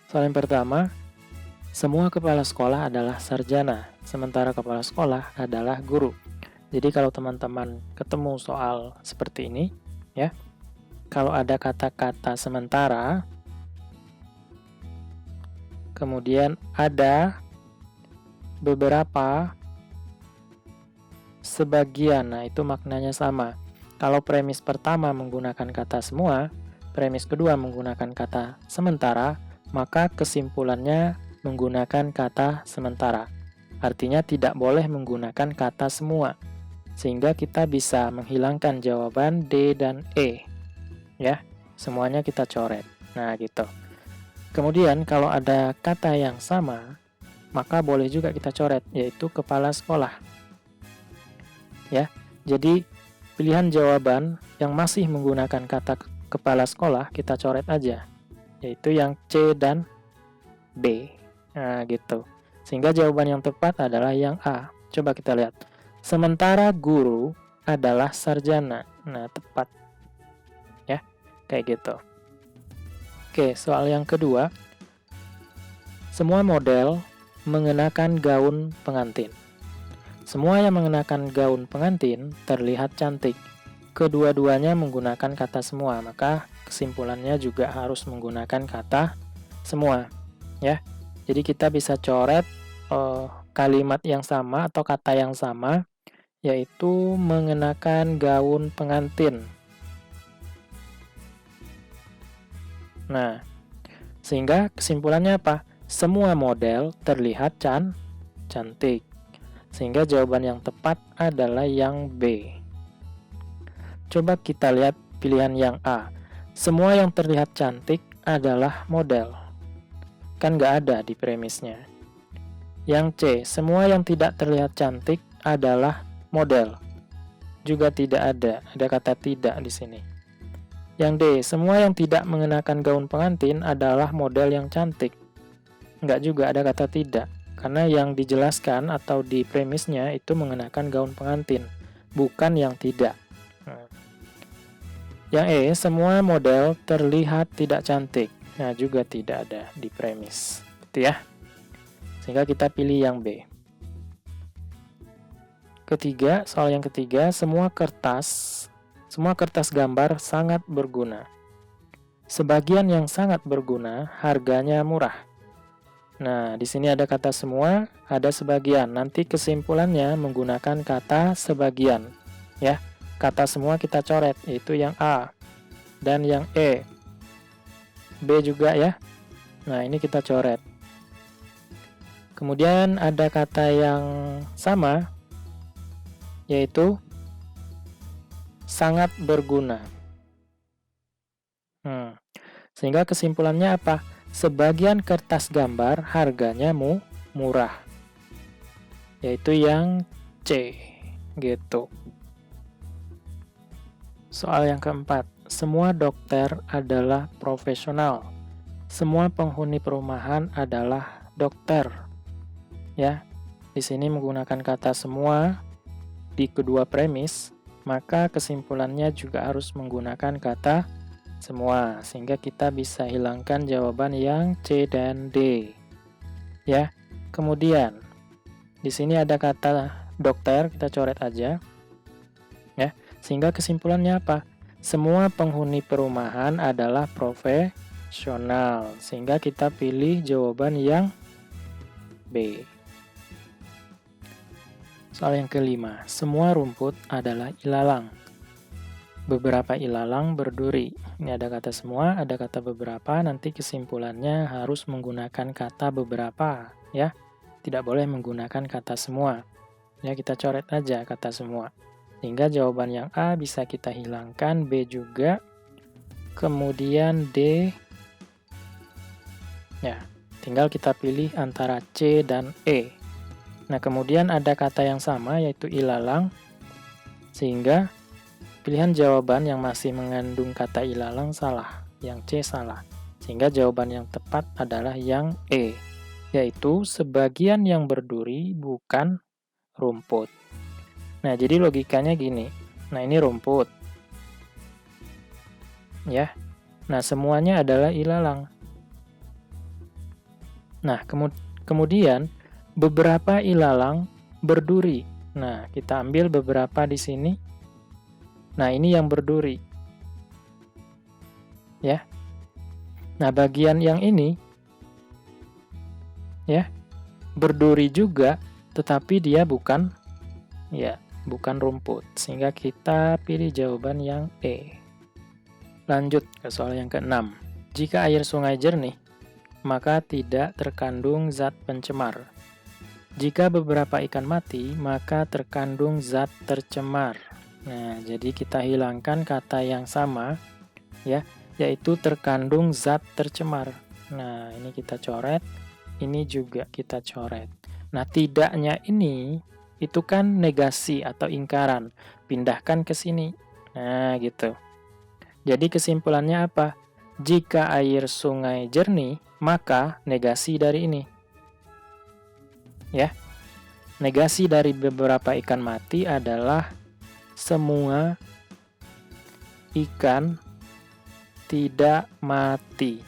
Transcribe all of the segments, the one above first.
Soal yang pertama, semua kepala sekolah adalah sarjana, sementara kepala sekolah adalah guru. Jadi kalau teman-teman ketemu soal seperti ini, ya, kalau ada kata-kata sementara, kemudian ada beberapa, sebagian, nah itu maknanya sama. Kalau premis pertama menggunakan kata semua, premis kedua menggunakan kata sementara, maka kesimpulannya menggunakan kata sementara. Artinya tidak boleh menggunakan kata semua, sehingga kita bisa menghilangkan jawaban D dan E. Ya, semuanya kita coret. Nah, gitu. Kemudian kalau ada kata yang sama, maka boleh juga kita coret, yaitu kepala sekolah. Ya, jadi pilihan jawaban yang masih menggunakan kata kepala sekolah kita coret aja, yaitu yang C dan B. Nah, gitu. Sehingga jawaban yang tepat adalah yang A. Coba kita lihat. Sementara guru adalah sarjana. Nah, tepat. Ya, kayak gitu. Oke, soal yang kedua. Semua model mengenakan gaun pengantin. Semua yang mengenakan gaun pengantin terlihat cantik. Kedua-duanya menggunakan kata semua, maka kesimpulannya juga harus menggunakan kata semua. Ya, jadi kita bisa coret kalimat yang sama atau kata yang sama, yaitu mengenakan gaun pengantin. Nah, sehingga kesimpulannya apa? Semua model terlihat cantik. Sehingga jawaban yang tepat adalah yang B. Coba kita lihat pilihan yang A. Semua yang terlihat cantik adalah model. Kan nggak ada di premisnya. Yang C. Semua yang tidak terlihat cantik adalah model. Juga tidak ada kata tidak di sini. Yang D. Semua yang tidak mengenakan gaun pengantin adalah model yang cantik. Nggak juga ada kata tidak. Karena yang dijelaskan atau di premisnya itu mengenakan gaun pengantin, bukan yang tidak. Yang E, semua model terlihat tidak cantik. Nah, juga tidak ada di premis. Gitu ya. Sehingga kita pilih yang B. Ketiga, soal yang ketiga, semua kertas gambar sangat berguna. Sebagian yang sangat berguna, harganya murah. Nah, di sini ada kata semua, ada sebagian. Nanti kesimpulannya menggunakan kata sebagian. Ya, kata semua kita coret, yaitu yang A. Dan yang E. B juga ya. Nah, ini kita coret. Kemudian ada kata yang sama, yaitu sangat berguna. Sehingga kesimpulannya apa? Sebagian kertas gambar harganya murah, yaitu yang C, gitu. Soal yang keempat, semua dokter adalah profesional. Semua penghuni perumahan adalah dokter. Ya, di sini menggunakan kata semua di kedua premis, maka kesimpulannya juga harus menggunakan kata semua, sehingga kita bisa hilangkan jawaban yang C dan D. Ya, kemudian di sini ada kata dokter, kita coret aja. Ya, sehingga kesimpulannya apa? Semua penghuni perumahan adalah profesional, sehingga kita pilih jawaban yang B. Soal yang kelima, semua rumput adalah ilalang. Beberapa ilalang berduri. Ini ada kata semua, ada kata beberapa, nanti kesimpulannya harus menggunakan kata beberapa, ya. Tidak boleh menggunakan kata semua. Ya, kita coret aja kata semua. Sehingga jawaban yang A bisa kita hilangkan, B juga. Kemudian D. Ya, tinggal kita pilih antara C dan E. Nah, kemudian ada kata yang sama, yaitu ilalang. Sehingga pilihan jawaban yang masih mengandung kata ilalang salah, yang C salah. Sehingga jawaban yang tepat adalah yang E, yaitu sebagian yang berduri bukan rumput. Nah, jadi logikanya gini. Nah, ini rumput. Ya. Nah, semuanya adalah ilalang. Nah, kemudian beberapa ilalang berduri. Nah, kita ambil beberapa di sini. Nah, ini yang berduri. Ya. Nah, bagian yang ini ya, berduri juga, tetapi dia bukan rumput. Sehingga kita pilih jawaban yang E. Lanjut ke soal yang ke-6. Jika air sungai jernih, maka tidak terkandung zat pencemar. Jika beberapa ikan mati, maka terkandung zat tercemar. Nah, jadi kita hilangkan kata yang sama, ya, yaitu terkandung zat tercemar. Nah, ini kita coret, ini juga kita coret. Nah, tidaknya ini, itu kan negasi atau ingkaran. Pindahkan ke sini. Nah, gitu. Jadi kesimpulannya apa? Jika air sungai jernih, maka negasi dari ini. Ya, negasi dari beberapa ikan mati adalah semua ikan tidak mati.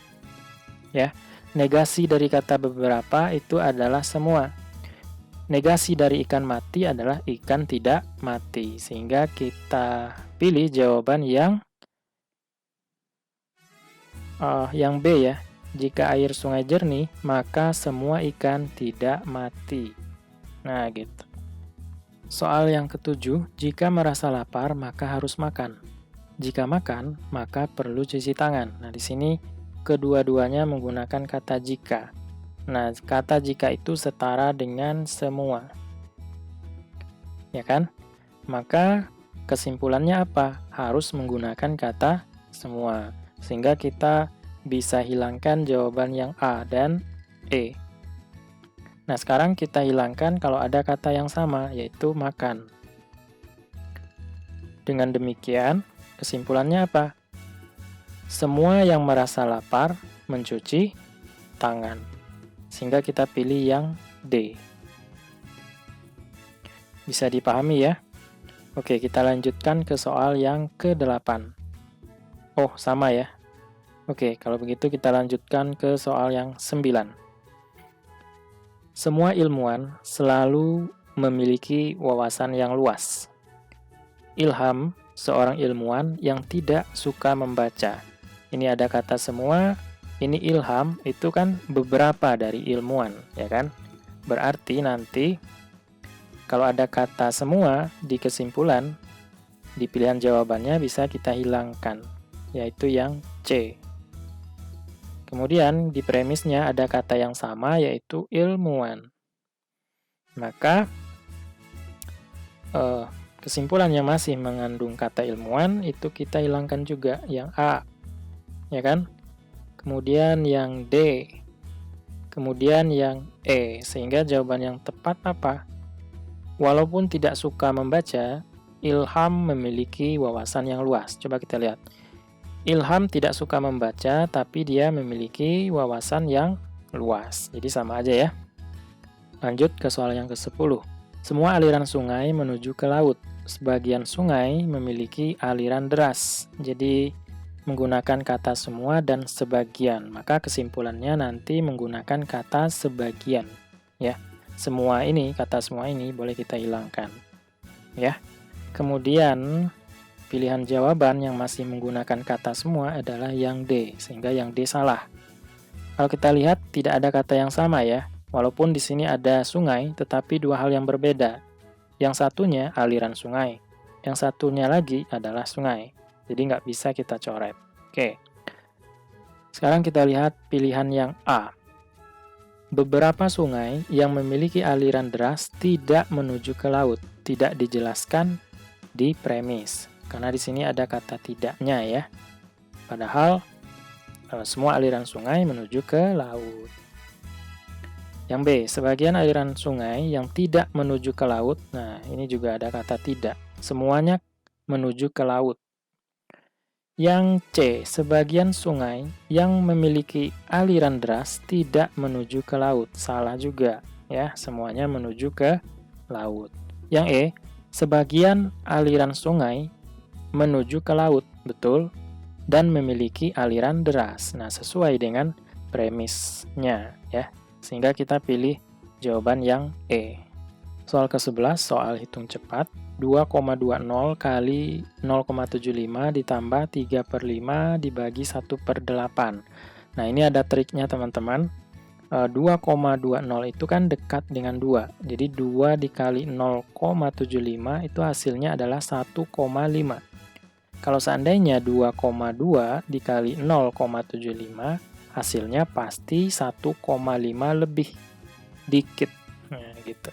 Ya, negasi dari kata beberapa itu adalah semua. Negasi dari ikan mati adalah ikan tidak mati. Sehingga kita pilih jawaban yang B ya. Jika air sungai jernih, maka semua ikan tidak mati. Nah, gitu. Soal yang ke-7, jika merasa lapar, maka harus makan. Jika makan, maka perlu cuci tangan. Nah, di sini kedua-duanya menggunakan kata jika. Nah, kata jika itu setara dengan semua. Ya kan? Maka kesimpulannya apa? Harus menggunakan kata semua. Sehingga kita bisa hilangkan jawaban yang A dan E. Nah, sekarang kita hilangkan kalau ada kata yang sama, yaitu makan. Dengan demikian, kesimpulannya apa? Semua yang merasa lapar mencuci tangan. Sehingga kita pilih yang D. Bisa dipahami ya? Oke, kita lanjutkan ke soal yang ke-8. Oh, sama ya. Oke, kalau begitu kita lanjutkan ke soal yang 9. Semua ilmuwan selalu memiliki wawasan yang luas. Ilham, seorang ilmuwan yang tidak suka membaca. Ini ada kata semua, ini ilham, itu kan beberapa dari ilmuwan, ya kan? Berarti nanti kalau ada kata semua di kesimpulan, di pilihan jawabannya bisa kita hilangkan, yaitu yang C. Kemudian di premisnya ada kata yang sama, yaitu ilmuwan. Maka kesimpulan yang masih mengandung kata ilmuwan itu kita hilangkan juga yang A, ya kan? Kemudian yang D, kemudian yang E, sehingga jawaban yang tepat apa? Walaupun tidak suka membaca, Ilham memiliki wawasan yang luas. Coba kita lihat. Ilham tidak suka membaca, tapi dia memiliki wawasan yang luas. Jadi sama aja ya. Lanjut ke soal yang ke-10. Semua aliran sungai menuju ke laut. Sebagian sungai memiliki aliran deras. Jadi menggunakan kata semua dan sebagian. Maka kesimpulannya nanti menggunakan kata sebagian. Ya, semua ini, kata semua ini boleh kita hilangkan. Ya. Kemudian pilihan jawaban yang masih menggunakan kata semua adalah yang D, sehingga yang D salah. Kalau kita lihat tidak ada kata yang sama ya, walaupun di sini ada sungai, tetapi dua hal yang berbeda. Yang satunya aliran sungai, yang satunya lagi adalah sungai. Jadi nggak bisa kita coret. Oke. Sekarang kita lihat pilihan yang A. Beberapa sungai yang memiliki aliran deras tidak menuju ke laut, tidak dijelaskan di premis. Karena di sini ada kata tidaknya ya. Padahal semua aliran sungai menuju ke laut. Yang B, sebagian aliran sungai yang tidak menuju ke laut. Nah, ini juga ada kata tidak. Semuanya menuju ke laut. Yang C, sebagian sungai yang memiliki aliran deras tidak menuju ke laut. Salah juga ya, semuanya menuju ke laut. Yang E, sebagian aliran sungai menuju ke laut, betul, dan memiliki aliran deras. Nah, sesuai dengan premisnya ya. Sehingga kita pilih jawaban yang E. Soal ke-11, soal hitung cepat. 2,20 kali 0,75 ditambah 3 per 5 dibagi 1 per 8. Nah, ini ada triknya teman-teman. 2,20 itu kan dekat dengan 2. Jadi 2 dikali 0,75 itu hasilnya adalah 1,5. Kalau seandainya 2,2 dikali 0,75, hasilnya pasti 1,5 lebih dikit. Nah, gitu.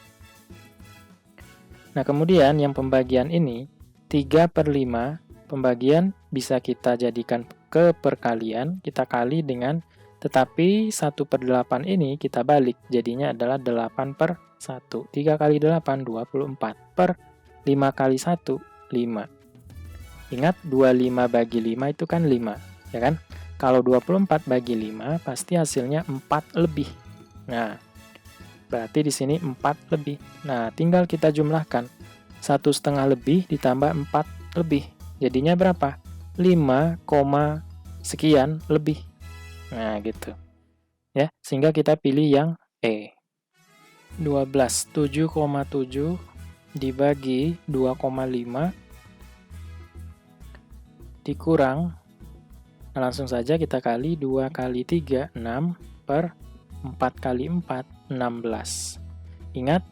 Nah, kemudian yang pembagian ini, 3 per 5, pembagian bisa kita jadikan ke perkalian, kita kali dengan, tetapi 1 per 8 ini kita balik, jadinya adalah 8 per 1. 3 kali 8, 24. Per 5 kali 1, 5. Ingat, 25 bagi 5 itu kan 5, ya kan? Kalau 24 bagi 5, pasti hasilnya 4 lebih. Nah, berarti di sini 4 lebih. Nah, tinggal kita jumlahkan. 1,5 lebih ditambah 4 lebih. Jadinya berapa? 5, sekian lebih. Nah, gitu. Ya, sehingga kita pilih yang E. 12, 7,7 dibagi 2,5 dikurang. Nah, langsung saja kita kali 2 kali 3, 6 per 4 kali 4, 16. Ingat,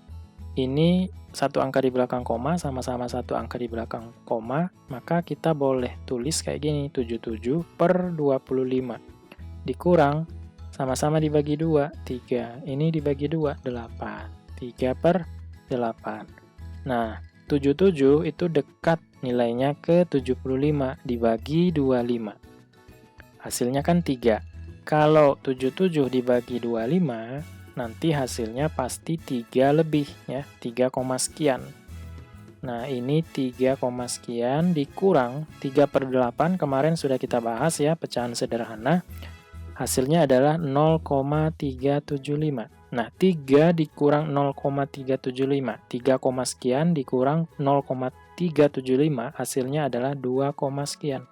ini satu angka di belakang koma, sama-sama satu angka di belakang koma, maka kita boleh tulis kayak gini, 77 per 25. Dikurang, sama-sama dibagi 2, 3. Ini dibagi 2, 8. 3 per 8. Nah, 77 itu dekat nilainya ke 75, dibagi 25. Hasilnya kan 3. Kalau 77 dibagi 25, nanti hasilnya pasti 3 lebih, ya, 3, sekian. Nah, ini 3, sekian dikurang 3 per 8, kemarin sudah kita bahas ya, pecahan sederhana. Hasilnya adalah 0,375. Nah, 3 dikurang 0,375, 3, sekian dikurang 0,375, hasilnya adalah 2, sekian.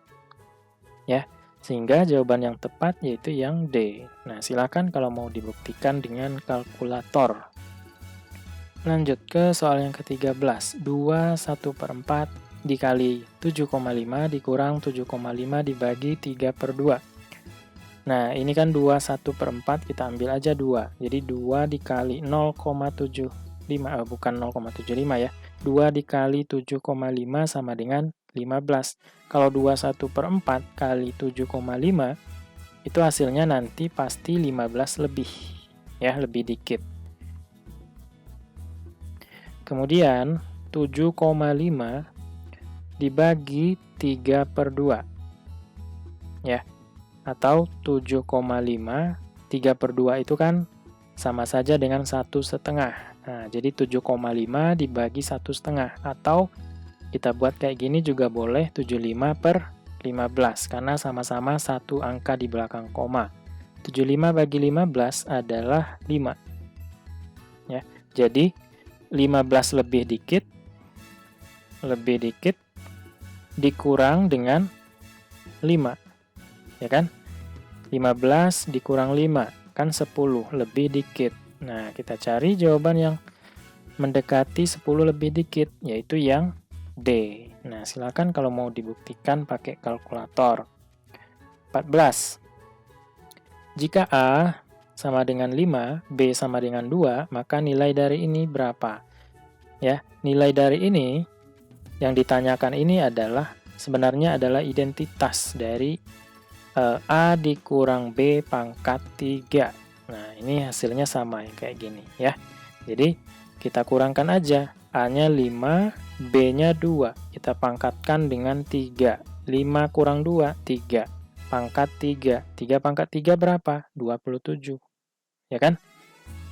Ya. Sehingga jawaban yang tepat yaitu yang D. Nah, silakan kalau mau dibuktikan dengan kalkulator. Lanjut ke soal yang ke-13. 2, 1 per 4 dikali 7,5 dikurang 7,5 dibagi 3 per 2. Nah, ini kan 2, 1 per 4, kita ambil aja 2. Jadi 2 dikali 0,75, bukan 0,75 ya. 2 dikali 7,5 sama dengan 15. Kalau 21 per 4 kali 7,5, itu hasilnya nanti pasti 15 lebih. Ya, lebih dikit. Kemudian, 7,5 dibagi 3 per 2. Ya, atau 7,5, 3 per 2 itu kan sama saja dengan 1,5. Nah, jadi 7,5 dibagi 1,5. Atau kita buat kayak gini juga boleh, 75 per 15. Karena sama-sama satu angka di belakang koma. 75 bagi 15 adalah 5. Ya, jadi 15 lebih dikit dikurang dengan 5. Ya kan? 15 dikurang 5, kan 10, lebih dikit. Nah, kita cari jawaban yang mendekati 10 lebih dikit, yaitu yang D. Nah, silakan kalau mau dibuktikan pakai kalkulator. 14. Jika A sama dengan 5, B sama dengan 2, maka nilai dari ini berapa? Ya, nilai dari ini yang ditanyakan ini adalah sebenarnya adalah identitas dari A dikurang B pangkat 3. Nah, ini hasilnya sama yang kayak gini ya. Jadi, kita kurangkan aja. A-nya 5, B-nya 2. Kita pangkatkan dengan 3. 5 kurang 2, 3. Pangkat 3. 3 pangkat 3 berapa? 27. Ya kan?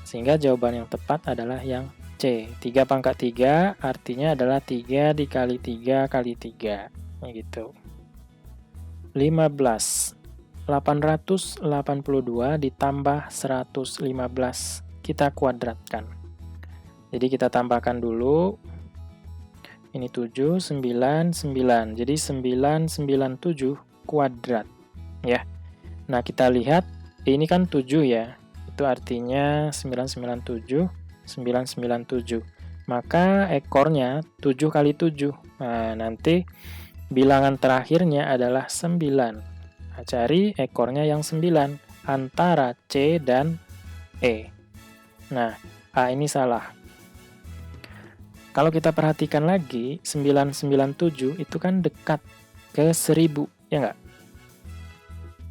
Sehingga jawaban yang tepat adalah yang C. 3 pangkat 3 artinya adalah 3 dikali 3 kali 3. Nah, gitu. 15. 882 ditambah 115. Kita kuadratkan. Jadi kita tambahkan dulu. Ini 7, 9, 9. Jadi 997 kuadrat. Ya. Nah, kita lihat. Ini kan 7 ya. itu artinya 997, 997. Maka ekornya 7 kali 7. Nah, nanti bilangan terakhirnya adalah 9. Nah, cari ekornya yang 9 antara C dan E. Nah, A ini salah. Kalau kita perhatikan lagi, 997 itu kan dekat ke 1000, ya nggak?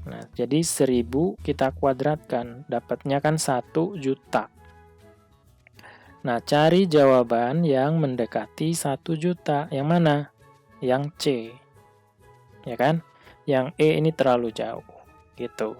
Nah, jadi 1000 kita kuadratkan, dapatnya kan 1 juta. Nah, cari jawaban yang mendekati 1 juta. Yang mana? Yang C. Ya kan? Yang E ini terlalu jauh. Gitu.